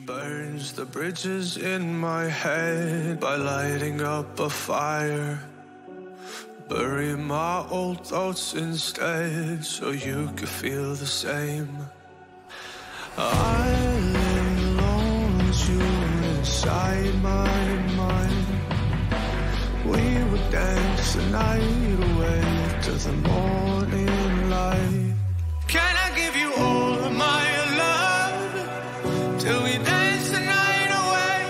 burns the bridges in my head by lighting up a fire. Bury my old thoughts instead so you could feel the same. I live alone with you inside my mind. We would dance the night away to the morning light. Can I give you all of my love till we dance the night away?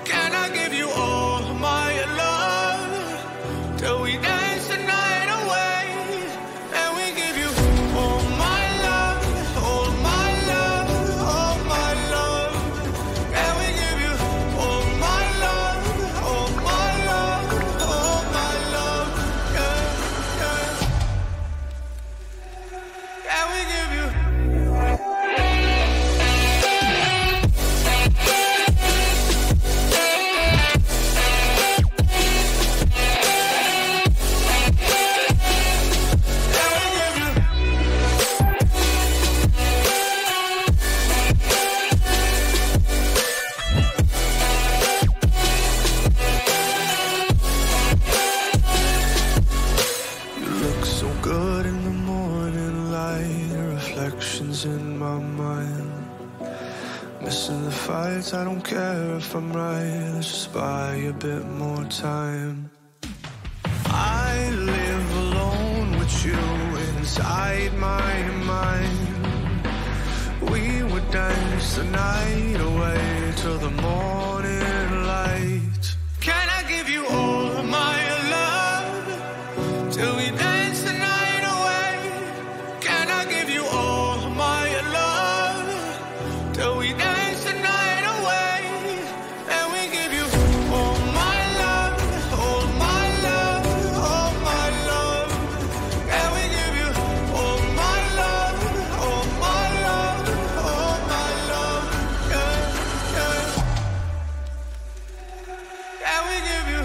Can I give you all of my love till we dance the night away? And we give you all my love, all my love, all my love. And we give you all my love, all my love, all my love. Yeah, yeah. And we give you. In my mind, missing the fights. I don't care if I'm right. Let's just buy a bit more time. I live alone with you inside my mind. We would dance the night away till the morning light. Can I give you all of my love till we dance the night away? Can I give you all till we dance the night away? And we give you all my love, all my love, all my love. And we give you all my love, all my love, all my love. Yeah, yeah. And we give you.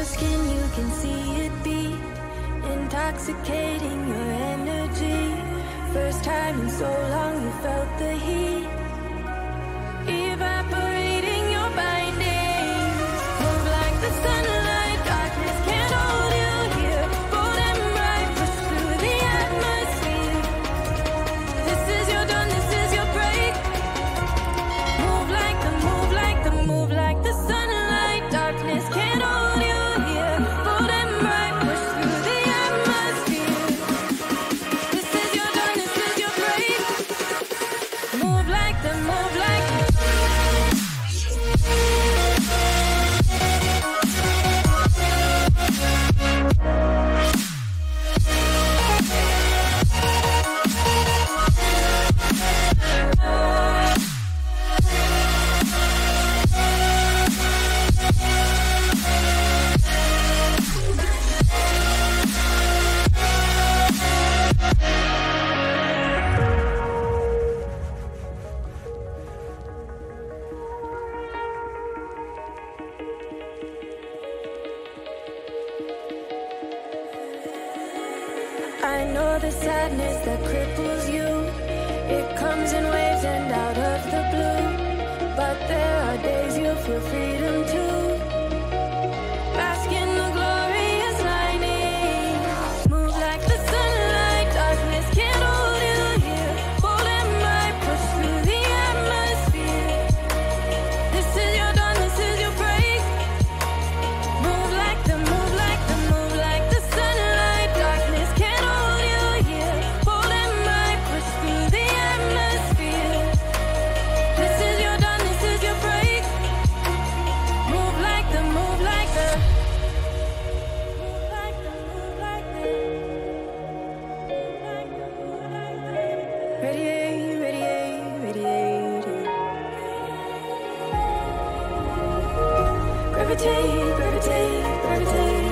Skin, you can see it beat, intoxicating your energy. First time in so long you felt the heat, evaporating your bindings. Move like the sunlight, darkness can't hold you here. Bold and bright, push through the atmosphere. This is your dawn, this is your break. Move like the, move like the, move like the sunlight, darkness can't hold you. I know the sadness that cripples you. It comes in waves feel freedom too. Bask in the glorious lightning. Move like the sunlight, darkness can't hold you here. Bold and bright, push through the atmosphere. This is your dawn, this is your break. Move like the sunlight, darkness can't hold you here. Bold and bright, push through the atmosphere. This is your dawn, this is your break. Move like the move like the radiate, radiate, radiate. Gravitate, gravitate, gravitate.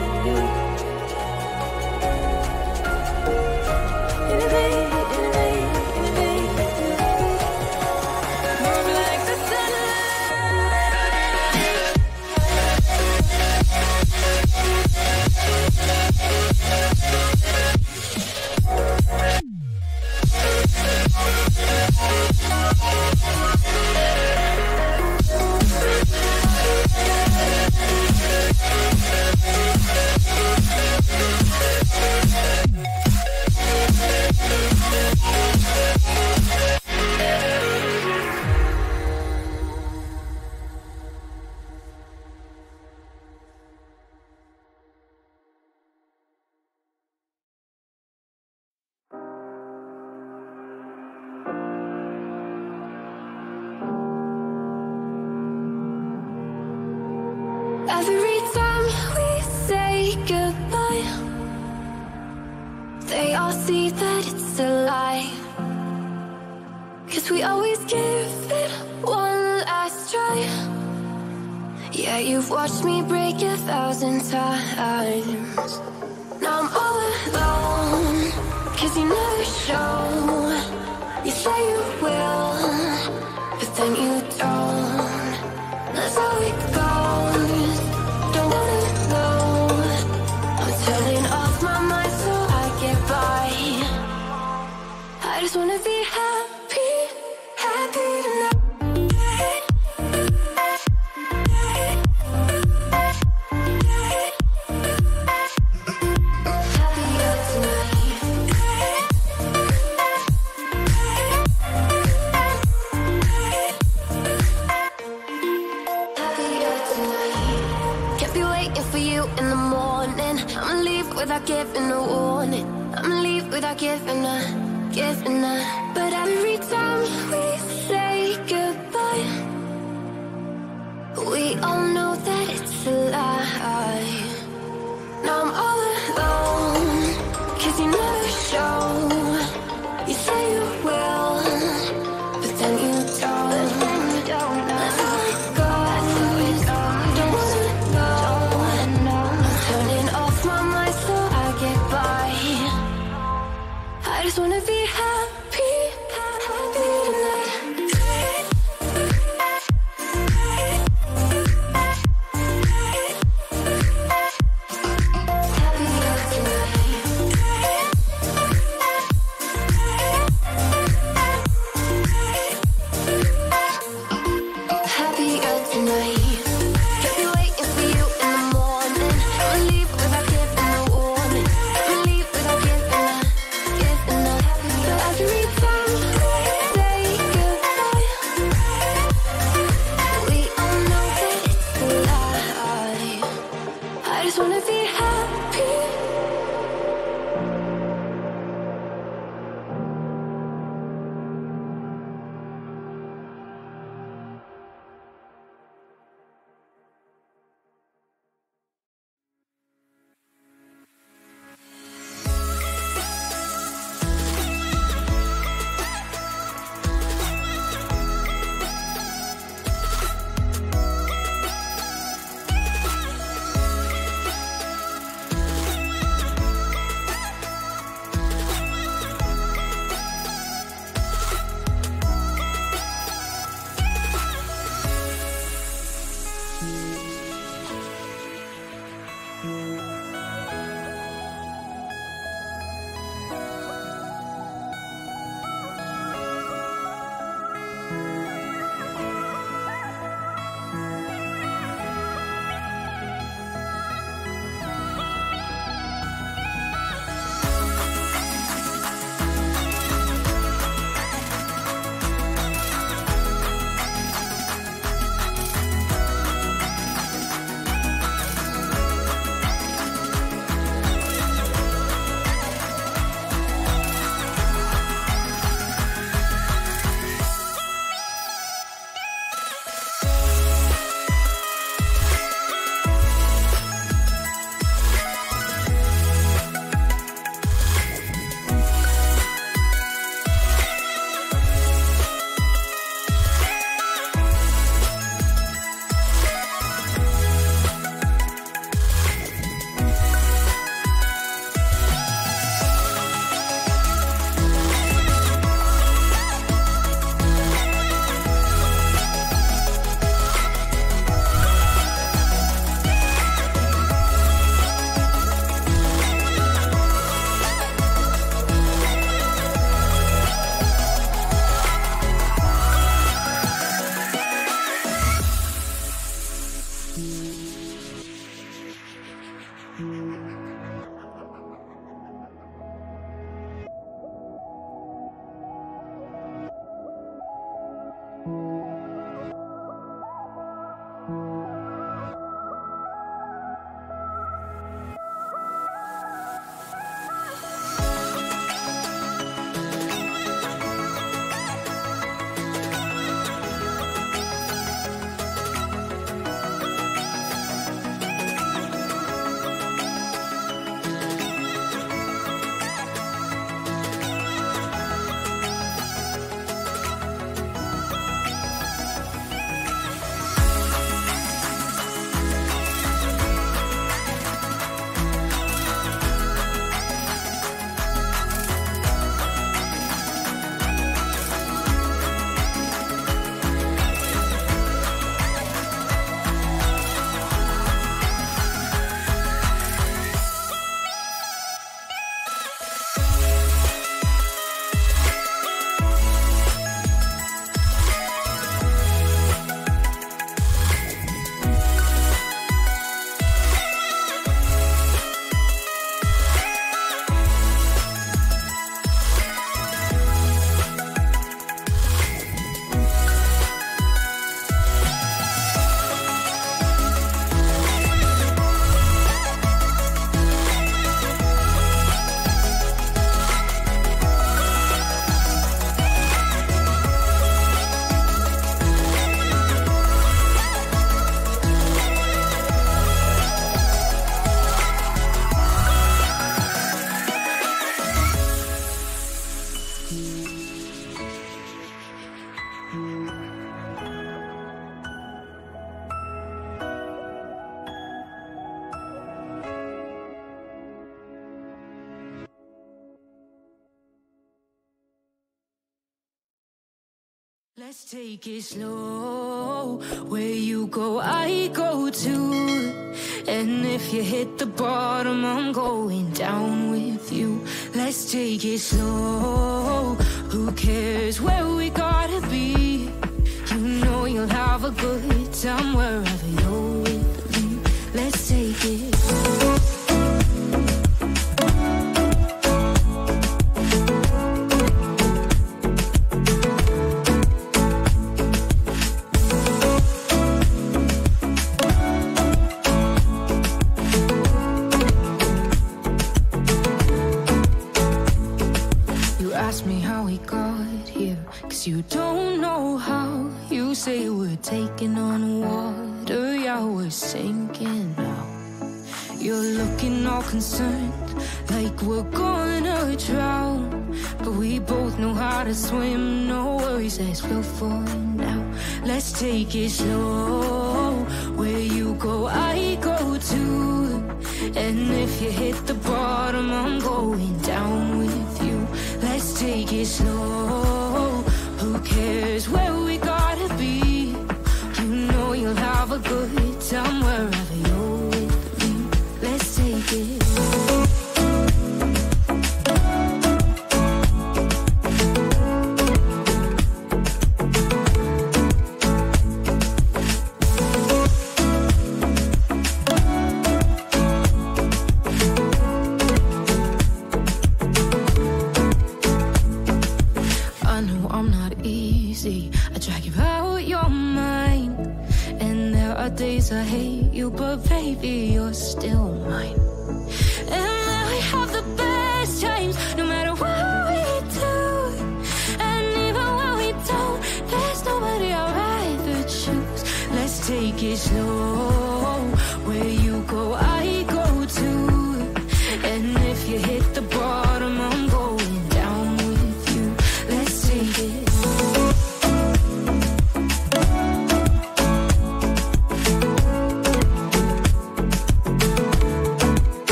Innovate, innovate, innovate. Move like the every time we say goodbye, they all see that it's a lie. 'Cause we always give it one last try. Yeah, you've watched me break 1,000 times. Now I'm all alone, 'cause you never show. You say you will, but then you don't. That's how it goes. Don't wanna know. I'm turning off my mind so I get by. I just wanna be happy, happy tonight. Happier tonight. Happier tonight. Can't be waiting for you in the morning. I'ma leave without giving a warning. I'ma leave without giving a. But every time we say goodbye, we all know that it's a lie. Now I'm all alone, 'cause you never show. You say you will, but then you don't. That's how it goes. Don't wanna know. I'm turning off my mind so I get by. I just wanna be happy, happy tonight. Let's take it slow. Where you go, I go too. And if you hit the bottom, I'm going down with you. Let's take it slow. Who cares where we gotta be? You know you'll have a good time wherever you're with me. Let's take it slow. Ask me how we got here, 'cause you don't know how. You say we're taking on water, yeah, we're sinking now. You're looking all concerned, like we're gonna drown. But we both know how to swim, no worries, let's flow for now. Let's take it slow. Where you go, I go too. And if you hit the bottom, I'm going down with you. Let's take it slow. Who cares where we gotta be? You know you'll have a good time wherever you're with me. Let's take it slow. I drag you out your mind, and there are days I hate you, but baby, you're still mine. And we have the best times, no matter what we do. And even when we don't, there's nobody I'd rather choose. Let's take it slow. Where you go, I go too. And if you hit the bottom, I'm going down with you. Let's take it slow.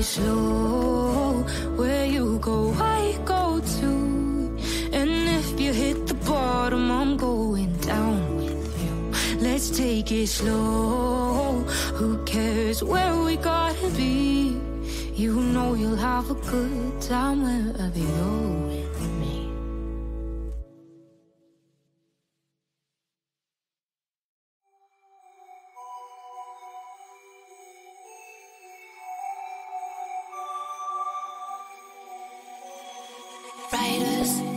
Slow, where you go, I go too. And if you hit the bottom, I'm going down with you. Let's take it slow. Who cares where we gotta be? You know you'll have a good time wherever you're with me. Writers.